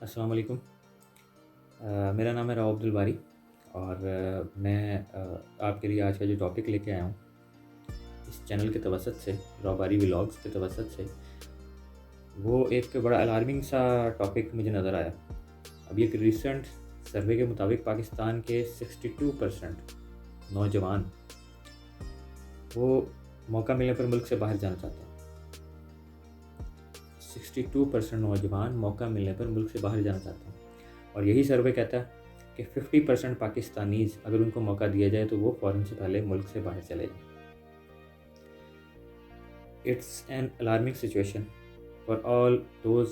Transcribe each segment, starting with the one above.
अस्सलाम वालेकुम। मेरा नाम है राव अब्दुल बारी और मैं आपके लिए आज का जो टॉपिक लेके आया हूँ इस चैनल के तवसत से, राव बारी व्लॉग्स के तवसत से, वो एक बड़ा अलार्मिंग सा टॉपिक मुझे नज़र आया। अभी एक रिसेंट सर्वे के मुताबिक पाकिस्तान के 62% नौजवान वो मौका मिलने पर मुल्क से बाहर जाना चाहते हैं। 62% नौजवान मौका मिलने पर मुल्क से बाहर जाना चाहते हैं और यही सर्वे कहता है कि 50% पाकिस्तानीज़ अगर उनको मौका दिया जाए तो वो फ़ौरन से पहले मुल्क से बाहर चले जाएं। It's an alarming situation for all those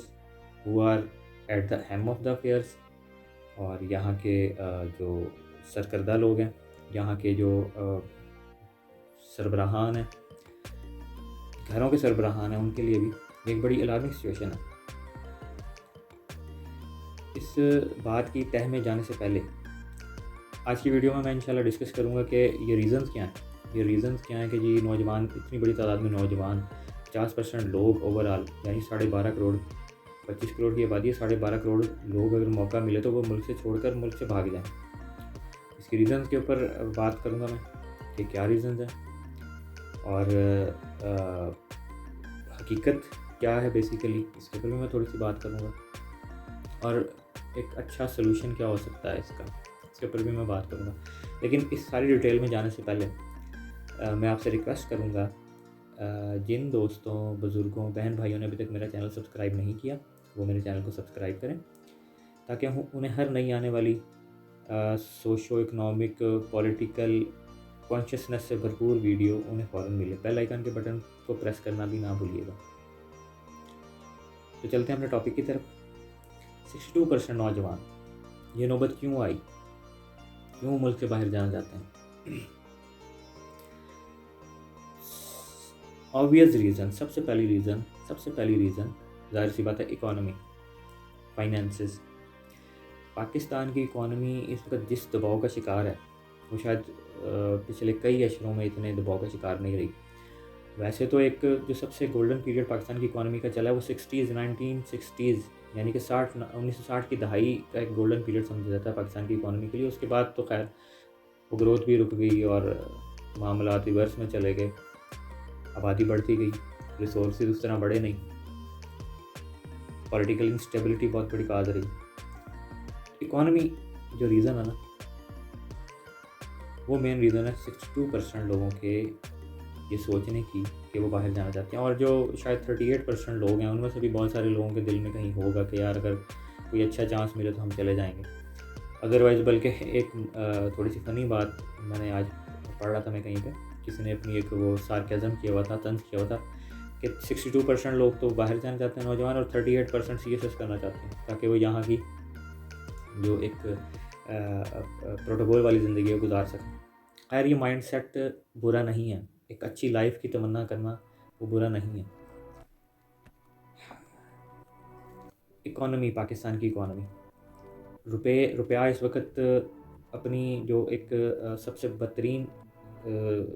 who are at the helm of the affairs. और यहाँ के जो सरकर्दा लोग हैं, यहाँ के जो सरबराहान हैं, घरों के सरबराहान हैं, उनके लिए भी एक बड़ी अलार्मिंग सिचुएशन है। इस बात की तह में जाने से पहले आज की वीडियो में मैं इंशाल्लाह डिस्कस करूँगा कि ये रीज़न्स क्या हैं। ये रीज़न्स क्या हैं कि जी नौजवान, इतनी बड़ी तादाद में नौजवान, 50% लोग ओवरऑल, यानी 12.5 करोड़, 25 करोड़ की आबादी है, 12.5 करोड़ लोग अगर मौका मिले तो वो मुल्क से छोड़कर मुल्क से भाग जाएँ। इसके रीज़न्स के ऊपर बात करूँगा मैं कि क्या रीज़न्स हैं और हकीकत क्या है बेसिकली, इसके ऊपर भी मैं थोड़ी सी बात करूँगा और एक अच्छा सलूशन क्या हो सकता है इसके ऊपर भी मैं बात करूँगा। लेकिन इस सारी डिटेल में जाने से पहले मैं आपसे रिक्वेस्ट करूँगा, जिन दोस्तों, बुज़ुर्गों, बहन भाइयों ने अभी तक मेरा चैनल सब्सक्राइब नहीं किया वो मेरे चैनल को सब्सक्राइब करें ताकि उन्हें हर नई आने वाली सोशो इकनॉमिक पॉलिटिकल कॉन्शियसनेस से भरपूर वीडियो उन्हें फ़ौरन मिले। बेल आइकन के बटन को प्रेस करना भी ना भूलिएगा। तो चलते हैं अपने टॉपिक की तरफ। 62% नौजवान, ये नौबत क्यों आई, क्यों मुल्क से बाहर जाना चाहते हैं? ऑब्वियस रीज़न, सबसे पहली रीज़न ज़ाहिर सी बात है, इकॉनमी, फाइनेंसेस। पाकिस्तान की इकॉनमी इस वक्त जिस दबाव का शिकार है वो शायद पिछले कई अशरों में इतने दबाव का शिकार नहीं रही। वैसे तो एक जो सबसे गोल्डन पीरियड पाकिस्तान की इकॉनमी का चला है वो 1960s, यानी कि 1960 की दहाई का एक गोल्डन पीरियड समझा जाता है पाकिस्तान की इकॉनमी के लिए। उसके बाद तो खैर वो ग्रोथ भी रुक गई और मामला रिवर्स में चले गए, आबादी बढ़ती गई, रिसोर्सेज उस तरह बढ़े नहीं, पॉलिटिकल इंस्टेबिलिटी बहुत बड़ी काज रही। इकॉनमी जो रीज़न है ना, वो मेन रीज़न है 62% लोगों के ये सोचने की कि वो बाहर जाना चाहते हैं। और जो शायद 38% लोग हैं उनमें से भी बहुत सारे लोगों के दिल में कहीं होगा कि यार अगर कोई अच्छा चांस मिले तो हम चले जाएंगे। अदरवाइज़, बल्कि एक थोड़ी सी फ़नी बात मैंने आज पढ़ रहा था मैं कहीं पे, किसी ने अपनी एक वो सार्केज़म किया हुआ था, तंज किया हुआ था कि 62% लोग तो बाहर जाना चाहते हैं नौजवान और 38% CSS करना चाहते हैं ताकि वो यहाँ की जो एक प्रोटोकॉल वाली ज़िंदगी है गुजार सकें। खैर, ये माइंडसेट बुरा नहीं है, एक अच्छी लाइफ की तमन्ना करना वो बुरा नहीं है। इकॉनमी, पाकिस्तान की इकॉनमी, रुपया इस वक्त अपनी जो एक सबसे बदतरीन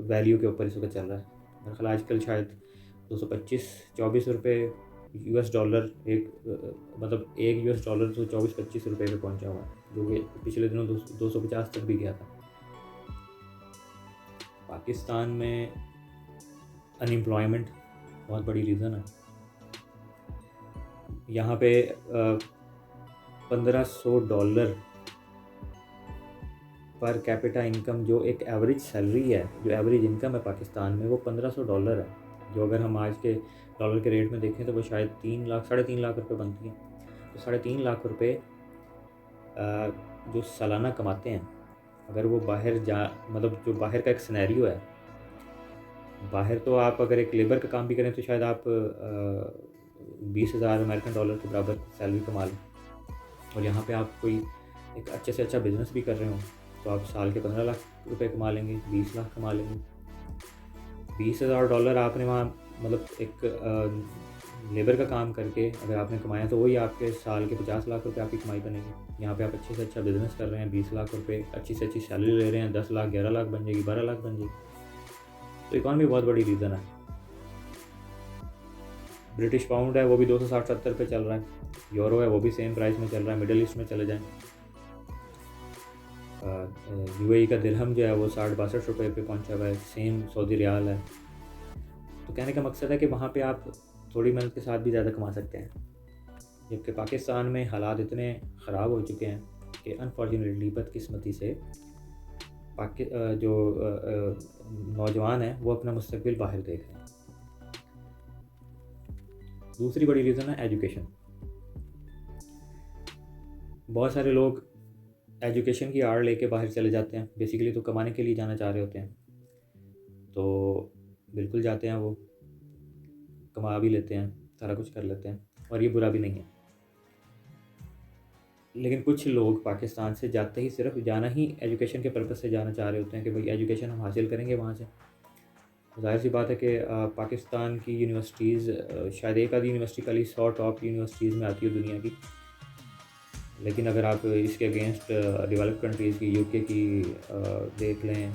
वैल्यू के ऊपर इस वक्त चल रहा है। मेरे ख्याल आजकल शायद 225-24 रुपये US डॉलर, मतलब एक US डॉलर तो 24-25 रुपये पे पहुंचा हुआ है, जो कि पिछले दिनों 250 तक भी गया था। पाकिस्तान में अनएम्प्लॉयमेंट बहुत बड़ी रीज़न है। यहाँ पे $1500 पर कैपिटा इनकम, जो एक एवरेज सैलरी है, जो एवरेज इनकम है पाकिस्तान में, वो $1500 है, जो अगर हम आज के डॉलर के रेट में देखें तो वो शायद 3 लाख, 3.5 लाख रुपए बनती है। तो 3.5 लाख रुपए जो सालाना कमाते हैं, अगर वो बाहर मतलब जो बाहर का एक सिनेरियो है, बाहर तो आप अगर एक लेबर का काम भी करें तो शायद आप 20,000 अमेरिकन डॉलर के बराबर सैलरी कमा लें, और यहाँ पे आप कोई एक अच्छे से अच्छा बिज़नेस भी कर रहे हो तो आप साल के 15 लाख रुपए कमा लेंगे, 20 लाख कमा लेंगे। $20,000 आपने वहाँ मतलब एक लेबर का काम करके अगर आपने कमाया तो वही आपके साल के 50 लाख रुपए आपकी कमाई बनेगी। यहाँ पे आप अच्छे से अच्छा बिज़नेस कर रहे हैं, 20 लाख रुपए अच्छी से अच्छी सैलरी ले रहे हैं, 10 लाख 11 लाख बन जाएगी, 12 लाख बन जाएगी। तो इकॉनमी बहुत बड़ी रीज़न है। ब्रिटिश पाउंड है वो भी 260-70 पे चल रहा है, यूरो है वो भी सेम प्राइस में चल रहा है। मिडल ईस्ट में चले जाएँ, यूएई का दिरहम जो है वो 60-62 रुपये पे पहुंचा हुआ है, सेम सऊदी रियाल है। तो कहने का मकसद है कि वहाँ पे आप थोड़ी मेहनत के साथ भी ज़्यादा कमा सकते हैं, जबकि पाकिस्तान में हालात इतने ख़राब हो चुके हैं कि अनफॉर्चुनेटली बदकिस्मती से जो नौजवान हैं वो अपना मुस्तकबिल बाहर देख रहे हैं। दूसरी बड़ी रीज़न है एजुकेशन। बहुत सारे लोग एजुकेशन की आड़ लेके बाहर चले जाते हैं, बेसिकली तो कमाने के लिए जाना चाह रहे होते हैं, तो बिल्कुल जाते हैं, वो कमा भी लेते हैं, सारा कुछ कर लेते हैं, और ये बुरा भी नहीं है। लेकिन कुछ लोग पाकिस्तान से जाते ही सिर्फ जाना ही एजुकेशन के पर्पज़ से जाना चाह रहे होते हैं कि भाई एजुकेशन हम हासिल करेंगे वहाँ से। ज़ाहिर सी बात है कि पाकिस्तान की यूनिवर्सिटीज़ शायद एक आधी यूनिवर्सिटी खाली 100 टॉप यूनिवर्सिटीज़ में आती है दुनिया की, लेकिन अगर आप इसके अगेंस्ट डेवलप्ड कंट्रीज़ की, यूके की देख लें,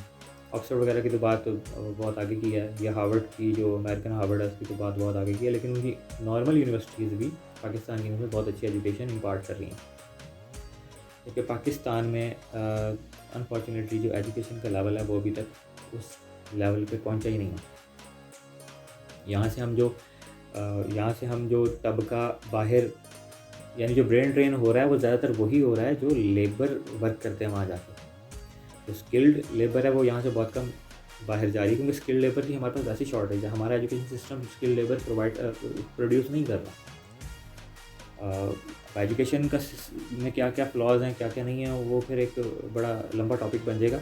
ऑक्सफोर्ड वगैरह की तो बात बहुत आगे की है, या हार्वर्ड की, जो अमेरिकन हार्वर्ड है उसकी तो बात बहुत आगे की है, लेकिन उनकी नॉर्मल यूनिवर्सिटीज़ भी पाकिस्तान की में बहुत अच्छी एजुकेशन इम्पार्ट कर रही हैं। क्योंकि पाकिस्तान में अनफॉर्चुनेटली जो एजुकेशन का लेवल है वो अभी तक उस लेवल पे पहुंचा ही नहीं है। यहाँ से हम जो तबका बाहर, यानी जो ब्रेन ट्रेन हो रहा है वो ज़्यादातर वही हो रहा है जो लेबर वर्क करते हैं वहाँ जाके। जो स्किल्ड लेबर है वो यहाँ से बहुत कम बाहर जा रही है, क्योंकि स्किल्ड लेबर की हमारे पास वैसी शॉर्टेज है। हमारा education system skilled labour produce नहीं कर रहा। एजुकेशन का में क्या क्या फ्लॉज हैं, क्या क्या नहीं है, वो फिर एक बड़ा लंबा टॉपिक बन जाएगा,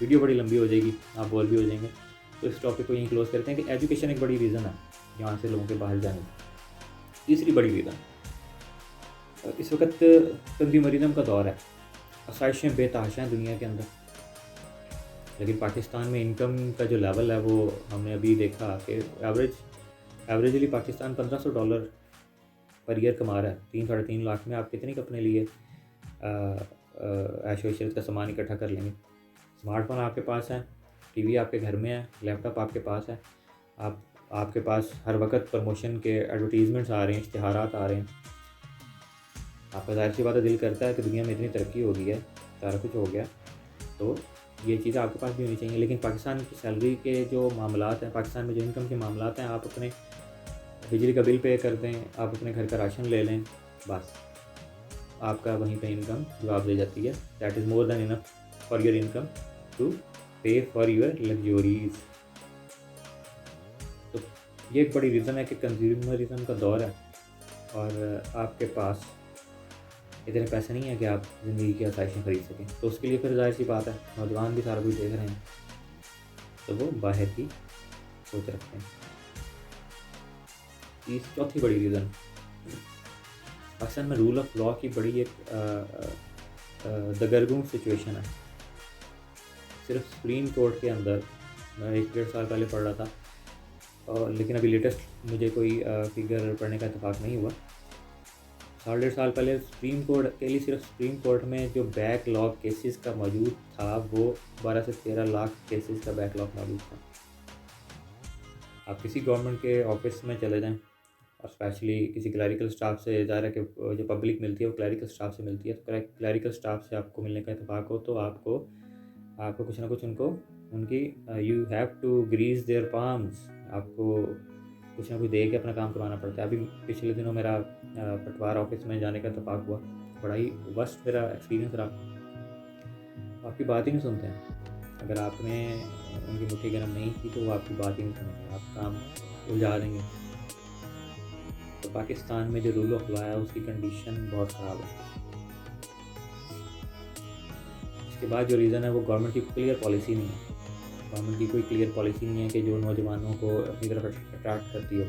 वीडियो बड़ी लंबी हो जाएगी, आप बोर भी हो जाएंगे। तो इस टॉपिक को यहीं क्लोज करते हैं कि एजुकेशन एक बड़ी रीज़न है यहाँ से लोगों के बाहर जाने की। तीसरी बड़ी रीज़न, इस वक्त कंज्यूमरिज्म का दौर है, आसाइशें बेतहाशा हैं दुनिया के अंदर, लेकिन पाकिस्तान में इनकम का जो लेवल है वो हमने अभी देखा कि एवरेजली पाकिस्तान $1500 पर ईयर कमा रहा है। 3-3.5 लाख में आप कितनी अपने लिए ऐशो इशरत का सामान इकट्ठा कर लेंगे। स्मार्टफोन आपके पास है, टीवी आपके घर में है, लैपटॉप आपके पास है, आपके पास हर वक्त प्रमोशन के एडवर्टीज़मेंट्स आ रहे हैं, इश्तिहारात आ रहे हैं। आपका ज़ाहिर सी बात है दिल करता है कि दुनिया में इतनी तरक्की हो गई है, सारा कुछ हो गया, तो ये चीज़ें आपके पास भी होनी चाहिए। लेकिन पाकिस्तान की सैलरी के जो मामलात हैं, पाकिस्तान में जो इनकम के मामलात हैं, आप अपने बिजली का बिल पे कर दें, आप अपने घर का राशन ले लें, बस आपका वहीं पे इनकम जवाब दे जाती है। That is more than enough for your income to pay for your luxuries. तो ये एक बड़ी रीज़न है कि कंज्यूमरिज्म का दौर है, और आपके पास इतने पैसे नहीं है कि आप ज़िंदगी की आसाइशें खरीद सकें। तो उसके लिए फिर ज़ाहिर सी बात है नौजवान भी सारा कुछ देख रहे हैं, तो वो बाहर की सोच रखते हैं। चौथी बड़ी रीज़न, पाकिस्तान में रूल ऑफ लॉ की बड़ी एक दगरगूं सिचुएशन है। सिर्फ सुप्रीम कोर्ट के अंदर, मैं 1-1.5 साल पहले पढ़ रहा था, और लेकिन अभी लेटेस्ट मुझे कोई फिगर पढ़ने का इत्तेफाक नहीं हुआ। 1.5 साल पहले सुप्रीम कोर्ट के लिए सिर्फ सुप्रीम कोर्ट में जो बैकलॉग केसेस का मौजूद था वो 12 से 13 लाख केसेस का बैकलॉग मौजूद था। आप किसी गवर्नमेंट के ऑफिस में चले जाएं, और स्पेशली किसी क्लैरिकल स्टाफ से, ज़ाहिर है कि जो पब्लिक मिलती है वो क्लैरिकल स्टाफ से मिलती है, तो क्लैरिकल स्टाफ से आपको मिलने का इत्तेफाक हो तो आपको कुछ ना कुछ उनकी you have to grease their palms, आपको कुछ ना कुछ दे के अपना काम करवाना पड़ता है। अभी पिछले दिनों मेरा पटवार ऑफिस में जाने का इत्तेफाक हुआ, बड़ा ही वर्स्ट मेरा एक्सपीरियंस रहा। आपकी बात ही नहीं सुनते हैं, अगर आपने उनकी मुट्ठी गर्म नहीं की तो वो आपकी बात ही नहीं सुनेंगे, आप काम उलझा देंगे। तो पाकिस्तान में जो रूल ऑफ लॉ है उसकी कंडीशन बहुत ख़राब है। इसके बाद जो रीज़न है वो गवर्नमेंट की क्लियर पॉलिसी नहीं है। गवर्नमेंट की कोई क्लियर पॉलिसी नहीं है कि जो नौजवानों को अपनी तरफ अट्रैक्ट करती हो।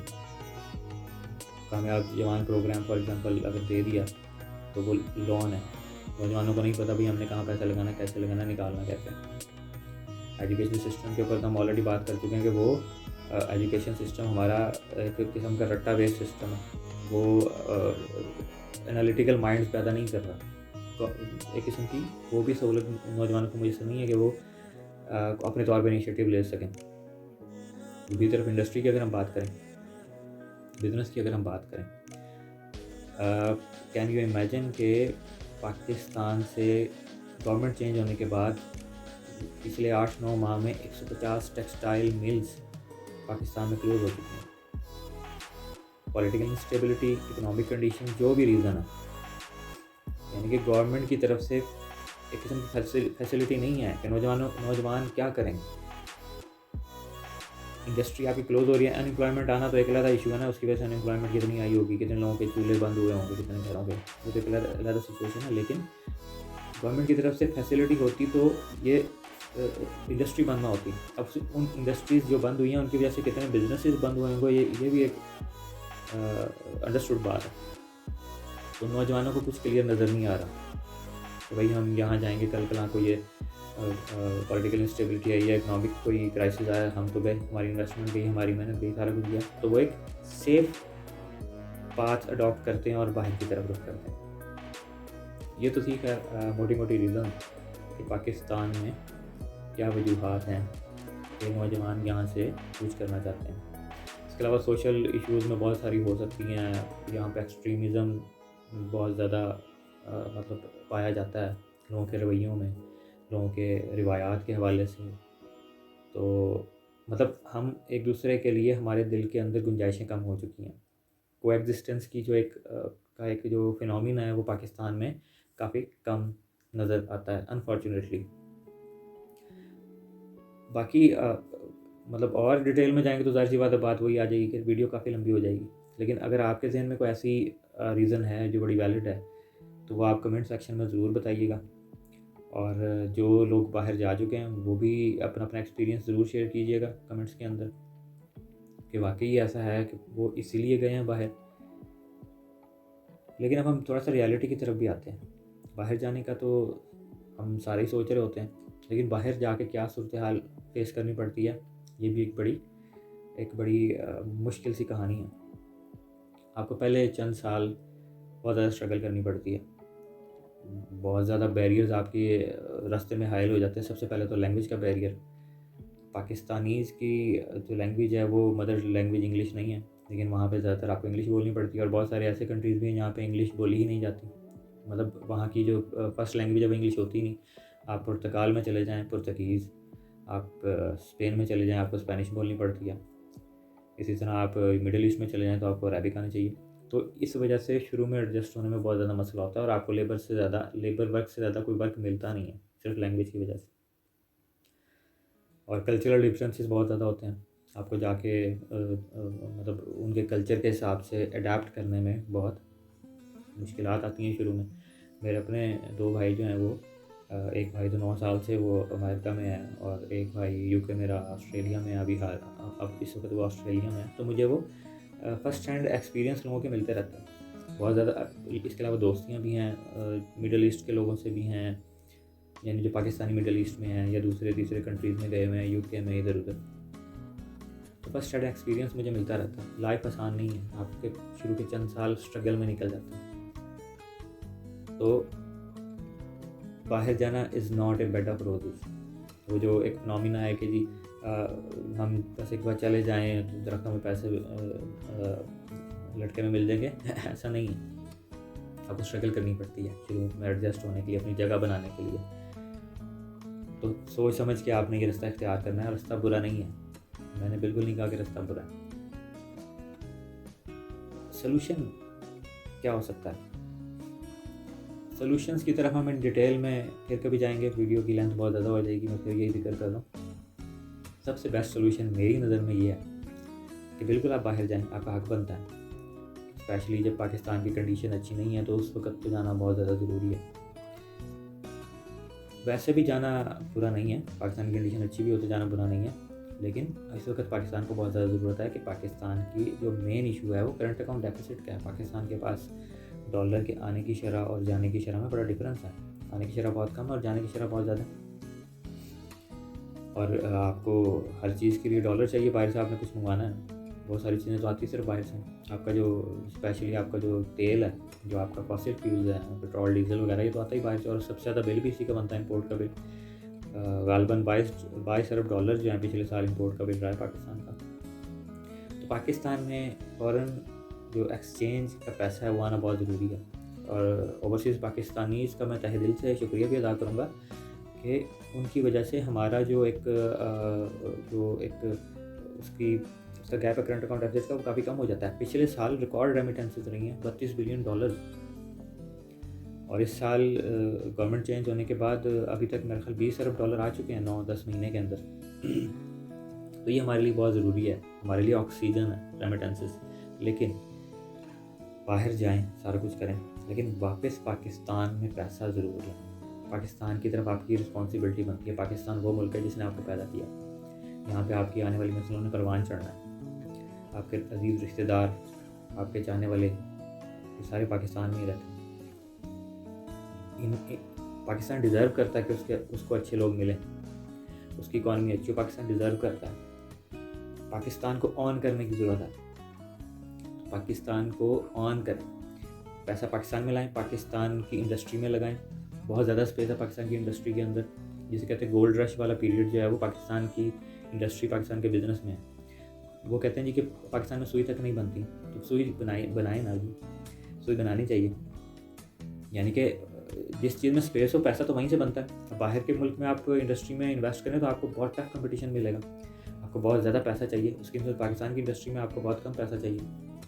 कामयाब जवान प्रोग्राम फॉर एग्जांपल अगर दे दिया तो वो लोन है, नौजवानों को नहीं पता भाई हमने कहाँ पैसा लगाना, कैसे लगाना, निकालना कैसे। एजुकेशन सिस्टम के ऊपर तो हम ऑलरेडी बात कर चुके हैं कि वो एजुकेशन सिस्टम हमारा एक किस्म का रट्टा बेस्ड सिस्टम है, वो एनालिटिकल माइंड्स पैदा नहीं कर रहा। एक किस्म की वो भी सहूलत नौजवानों को मुझे नहीं है कि वो अपने तौर पर इनिशिएटिव ले सकें। दूसरी तरफ इंडस्ट्री की अगर हम बात करें बिज़नेस की अगर हम बात करें, कैन यू इमेजिन कि पाकिस्तान से गवर्नमेंट चेंज होने के बाद पिछले 8-9 माह में 150 टेक्सटाइल मिल्स पाकिस्तान में क्लोज़ हो चुकी हैं। पॉलिटिकल इंस्टेबिलिटी, इकोनॉमिक कंडीशन, जो भी रीज़न है, यानी कि गवर्नमेंट की तरफ से एक किस्म की फैसिलिटी नहीं है कि नौजवान क्या करेंगे। इंडस्ट्री आपकी क्लोज़ हो रही है, अनएम्प्लॉयमेंट आना तो एक अलग इशू है ना, उसकी वजह से अनएम्प्लॉयमेंट कितनी आई होगी, कितने लोगों के चूल्हे बंद हुए होंगे, कितने घरों के, वो तो एक अलग सिचुएशन है। लेकिन गवर्नमेंट की तरफ से फैसिलिटी होती तो ये इंडस्ट्री बंद ना होती। अब उन इंडस्ट्रीज़ जो बंद हुई हैं उनकी वजह से कितने बिजनेसेस बंद हुए होंगे, ये भी एक अंडरस्टूड बात है। तो नौजवानों को कुछ क्लियर नज़र नहीं आ रहा तो भाई हम यहाँ जाएंगे, कल को ये पॉलिटिकल इंस्टेबिलिटी आई या इकोनॉमिक कोई क्राइसिस आया, हम तो गए, हमारी इन्वेस्टमेंट गई, हमारी मेहनत गई, सारा कुछ गया। तो वो एक सेफ पाथ अडॉप्ट करते हैं और बाहर की तरफ रुख करते हैं। ये तो ठीक है मोटी मोटी रीज़न कि पाकिस्तान में क्या वजूहात हैं कि नौजवान यहाँ से कूच करना चाहते हैं। इसके अलावा सोशल इश्यूज़ में बहुत सारी हो सकती हैं। यहाँ पे एक्सट्रीमिज़म बहुत ज़्यादा मतलब पाया जाता है लोगों के रवैयों में, लोगों के रिवायात के हवाले से। तो मतलब हम एक दूसरे के लिए, हमारे दिल के अंदर गुंजाइशें कम हो चुकी हैं। कोएग्जिस्टेंस की जो एक जो फिनोमिना है वो पाकिस्तान में काफ़ी कम नज़र आता है अनफॉर्चुनेटली। बाकी मतलब और डिटेल में जाएंगे तो ज़ाहिर सी बात वही आ जाएगी कि वीडियो काफ़ी लंबी हो जाएगी। लेकिन अगर आपके जहन में कोई ऐसी रीज़न है जो बड़ी वैलिड है तो वो आप कमेंट सेक्शन में ज़रूर बताइएगा। और जो लोग बाहर जा चुके हैं वो भी अपना अपना एक्सपीरियंस ज़रूर शेयर कीजिएगा कमेंट्स के अंदर कि वाकई ऐसा है कि वो इसीलिए गए हैं बाहर। लेकिन अब हम थोड़ा सा रियलिटी की तरफ भी आते हैं। बाहर जाने का तो हम सारे ही सोच रहे होते हैं, लेकिन बाहर जाके क्या सूरत हाल फेस करनी पड़ती है, ये भी एक बड़ी मुश्किल सी कहानी है। आपको पहले चंद साल बहुत ज़्यादा स्ट्रगल करनी पड़ती है, बहुत ज़्यादा बैरियर्स आपके रास्ते में हायल हो जाते हैं। सबसे पहले तो लैंग्वेज का बैरियर। पाकिस्तानीज़ की जो लैंग्वेज है वो मदर लैंग्वेज इंग्लिश नहीं है, लेकिन वहाँ पे ज़्यादातर आपको इंग्लिश बोलनी पड़ती है। और बहुत सारे ऐसे कंट्रीज़ भी हैं जहाँ पे इंग्लिश बोली ही नहीं जाती, मतलब वहाँ की जो फर्स्ट लैंग्वेज है वो इंग्लिश होती ही नहीं। आप पुर्तगाल में चले जाएँ पुर्तगीज़, आप स्पेन में चले जाएँ आपको स्पेनिश बोलनी पड़ती है। इसी तरह आप मिडिल ईस्ट में चले जाएँ तो आपको अरबिक आनी चाहिए। तो इस वजह से शुरू में एडजस्ट होने में बहुत ज़्यादा मसला होता है और आपको लेबर वर्क से ज़्यादा कोई वर्क मिलता नहीं है, सिर्फ लैंग्वेज की वजह से। और कल्चरल डिफरेंसेस बहुत ज़्यादा होते हैं, आपको जाके मतलब उनके कल्चर के हिसाब से अडेप्ट करने में बहुत मुश्किलात आती हैं शुरू में। मेरे अपने 2 भाई जो हैं वो एक भाई तो 9 साल से वो अमेरिका में है और एक भाई यूके में रहा, ऑस्ट्रेलिया में अभी हाल अब इस वक्त वो ऑस्ट्रेलिया में है। तो मुझे वो फर्स्ट हैंड एक्सपीरियंस लोगों के मिलते रहते हैं बहुत ज़्यादा। इसके अलावा दोस्तियाँ भी हैं मिडल ईस्ट के लोगों से भी हैं, यानी जो पाकिस्तानी मिडल ईस्ट में हैं या दूसरे तीसरे कंट्रीज़ में गए हुए हैं, यूके में, इधर उधर। तो फर्स्ट हैंड एक्सपीरियंस मुझे मिलता रहता है। लाइफ आसान नहीं है, आपके शुरू के चंद साल स्ट्रगल में निकल जाते हैं। तो बाहर जाना is not a bed of roses. वो जो एक फिनोमिना है कि जी हम बस एक बार चले जाएँ तो दरख्तों में पैसे लटके में मिल जाएंगे ऐसा नहीं है। आपको स्ट्रगल करनी पड़ती है शुरू में एडजस्ट होने के लिए, अपनी जगह बनाने के लिए। तो सोच समझ के आपने ये रास्ता इख्तियार करना है। रास्ता बुरा नहीं है, मैंने बिल्कुल नहीं कहा कि रास्ता बुरा है। सोल्यूशन क्या हो सकता है? सोल्यूशंस की तरफ हम इन डिटेल में फिर कभी जाएंगे, वीडियो की लेंथ बहुत ज़्यादा हो जाएगी, मैं फिर यही जिक्र कर रहा हूँ। सबसे बेस्ट सोल्यूशन मेरी नज़र में ये है कि बिल्कुल आप बाहर जाएं, आपका हक बनता है। स्पेशली जब पाकिस्तान की कंडीशन अच्छी नहीं है तो उस वक्त तो जाना बहुत ज़्यादा ज़रूरी है। वैसे भी जाना बुरा नहीं है, पाकिस्तान की कंडीशन अच्छी भी हो तो जाना बुरा नहीं है, लेकिन इस वक्त पाकिस्तान को बहुत ज़्यादा ज़रूरत है कि पाकिस्तान की जो मेन इशू है वो करंट अकाउंट डेफिसिट का है। पाकिस्तान के पास डॉलर के आने की शरह और जाने की शरह में बड़ा डिफरेंस है। आने की शरह बहुत कम है और जाने की शरह बहुत ज़्यादा। और आपको हर चीज़ के लिए डॉलर चाहिए, बाहर से आपने कुछ मंगवाना है, बहुत सारी चीज़ें तो आती सिर्फ बाहर से। आपका जो स्पेशली आपका जो तेल है, जो आपका फॉसिल फ्यूल्स है, पेट्रोल डीजल वगैरह, ये तो आता ही बाहर से। और सबसे ज़्यादा बिल भी इसी का बनता है, इंपोर्ट का बिल। गालबन 22 अरब डॉलर जो है पिछले साल इंपोर्ट का बिल रहा है पाकिस्तान का। तो पाकिस्तान में फ़ॉरेन जो एक्सचेंज का पैसा है वो आना बहुत ज़रूरी है। और ओवरसीज़ पाकिस्तानीज़ का मैं तहे दिल से शुक्रिया भी अदा करूँगा कि उनकी वजह से हमारा जो एक उसका गैप है करंट अकाउंट डेफिसिट का, वो काफ़ी कम हो जाता है। पिछले साल रिकॉर्ड रेमिटेंसेस रही हैं $32 बिलियन, और इस साल गवर्नमेंट चेंज होने के बाद अभी तक मेरे ख्याल $20 अरब आ चुके हैं 9-10 महीने के अंदर। तो ये हमारे लिए बहुत ज़रूरी है, हमारे लिए ऑक्सीजन है रेमिटेंसेस। लेकिन बाहर जाएं, सारा कुछ करें, लेकिन वापस पाकिस्तान में पैसा ज़रूर है। पाकिस्तान की तरफ आपकी रिस्पॉन्सिबिलिटी बनती है। पाकिस्तान वो मुल्क है जिसने आपको पैदा किया। यहाँ पे आपकी आने वाली नस्लों ने परवान चढ़ना है। आपके अजीज़ रिश्तेदार, आपके चाहने वाले, ये सारे पाकिस्तान में ही रहते हैं। पाकिस्तान डिज़र्व करता है कि उसको अच्छे लोग मिलें, उसकी इकॉनमी अच्छी हो। पाकिस्तान डिज़र्व करता है। पाकिस्तान को ऑन करने की ज़रूरत है। पाकिस्तान को ऑन करें, पैसा पाकिस्तान में लाएं, पाकिस्तान की इंडस्ट्री में लगाएं। बहुत ज़्यादा स्पेस है पाकिस्तान की इंडस्ट्री के अंदर। जिसे कहते हैं गोल्ड रश वाला पीरियड जो है वो पाकिस्तान की इंडस्ट्री, पाकिस्तान के बिज़नेस में है। वो कहते हैं जी कि पाकिस्तान में सुई तक नहीं बनती, तो सुई बनाए ना जी, सुई बनानी चाहिए। यानी कि जिस चीज़ में स्पेस हो, पैसा तो वहीं से बनता है। बाहर के मुल्क में आप इंडस्ट्री में इन्वेस्ट करें तो आपको बहुत टफ कंपटीशन मिलेगा, आपको बहुत ज़्यादा पैसा चाहिए। उसके अंदर पाकिस्तान की इंडस्ट्री में आपको बहुत कम पैसा चाहिए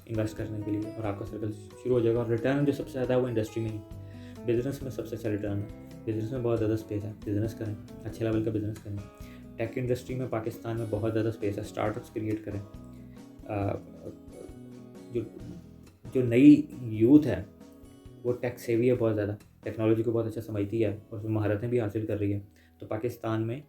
इन्वेस्ट करने के लिए, और आपका सर्कल शुरू हो जाएगा। और रिटर्न जो सबसे ज़्यादा है वो इंडस्ट्री में ही। बिज़नेस में सबसे अच्छा रिटर्न है, बिज़नेस में बहुत ज़्यादा स्पेस है। बिज़नेस करें, अच्छे लेवल का बिज़नेस करें। टेक इंडस्ट्री में पाकिस्तान में बहुत ज़्यादा स्पेस है। स्टार्टअप्स क्रिएट करें। जो नई यूथ है वो टेक सेवी है, बहुत ज़्यादा टेक्नोलॉजी को बहुत अच्छा समझती है और उसमें महारतें भी हासिल कर रही है। तो पाकिस्तान में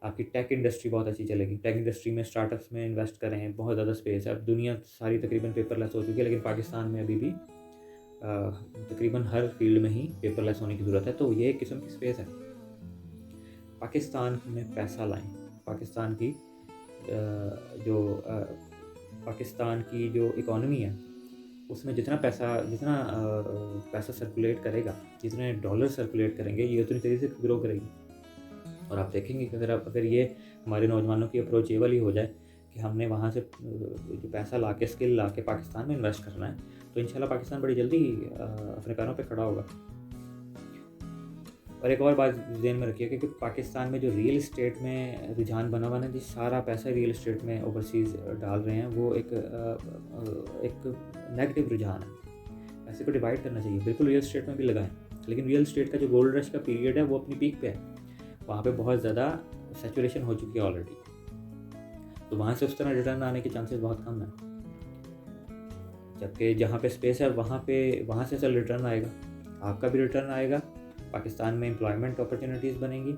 आपकी टेक इंडस्ट्री बहुत अच्छी चलेगी। टेक इंडस्ट्री में स्टार्टअप्स में इन्वेस्ट करें, बहुत ज़्यादा स्पेस है। अब दुनिया सारी तकरीबन पेपरलेस हो चुकी है, लेकिन पाकिस्तान में अभी भी तकरीबन हर फील्ड में ही पेपरलेस होने की ज़रूरत है। तो ये एक किस्म की स्पेस है। पाकिस्तान में पैसा लाएं। पाकिस्तान की जो इकॉनमी है उसमें जितना पैसा सर्कुलेट करेगा, जितने डॉलर सर्कुलेट करेंगे, ये उतनी तेज़ी से ग्रो करेगी। और आप देखेंगे कि अगर ये हमारे नौजवानों की अप्रोच ये वाली हो जाए कि हमने वहाँ से जो पैसा ला के, स्किल ला के पाकिस्तान में इन्वेस्ट करना है, तो इंशाल्लाह पाकिस्तान बड़ी जल्दी अपने पैरों पे खड़ा होगा। और एक और बात ध्यान में रखिए कि पाकिस्तान में जो रियल इस्टेट में रुझान बना हुआ है, जिस सारा पैसा रियल इस्टेट में ओवरसीज़ डाल रहे हैं, वो एक नेगेटिव रुझान है। पैसे को डिवाइड करना चाहिए। बिल्कुल रियल इस्टेट में भी लगाएं, लेकिन रियल इस्टेट का जो गोल्ड रश का पीरियड है वो अपनी पीक पे है। वहाँ पे बहुत ज़्यादा सैचुरेशन हो चुकी है ऑलरेडी, तो वहाँ से उस तरह रिटर्न आने के चांसेस बहुत कम हैं। जबकि जहाँ पे स्पेस है वहाँ से असल रिटर्न आएगा, आपका भी रिटर्न आएगा। पाकिस्तान में एम्प्लॉयमेंट अपॉर्चुनिटीज़ बनेंगी।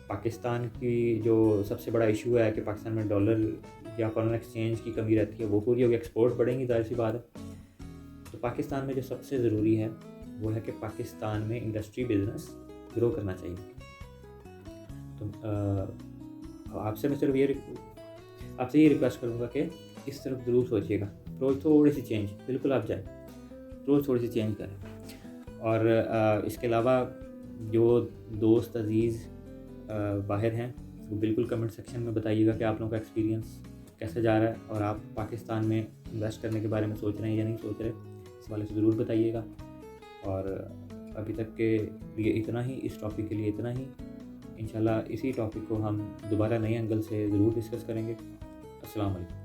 पाकिस्तान की जो सबसे बड़ा इशू है कि पाकिस्तान में डॉलर या फॉरेन एक्सचेंज की कमी रहती है, वो पूरी होगी। एक्सपोर्ट बढ़ेंगी, जाहिर सी बात है। तो पाकिस्तान में जो सबसे ज़रूरी है वो है कि पाकिस्तान में इंडस्ट्री बिज़नेस ग्रो करना चाहिए। तो आपसे मैं सिर्फ आपसे ये रिक्वेस्ट करूँगा कि इस तरफ ज़रूर सोचिएगा। रोज़ थोड़ी सी चेंज, बिल्कुल आप जाए, रोज़ थोड़ी सी चेंज करें। और इसके अलावा जो दोस्त अजीज़ बाहर हैं, वो बिल्कुल कमेंट सेक्शन में बताइएगा कि आप लोगों का एक्सपीरियंस कैसे जा रहा है, और आप पाकिस्तान में इन्वेस्ट करने के बारे में सोच रहे हैं या नहीं सोच रहे, इस वाले से ज़रूर बताइएगा। और अभी तक के लिए इतना ही, इस टॉपिक के लिए इतना ही। इंशाल्लाह इसी टॉपिक को हम दोबारा नए एंगल से ज़रूर डिस्कस करेंगे। अस्सलाम वालेकुम।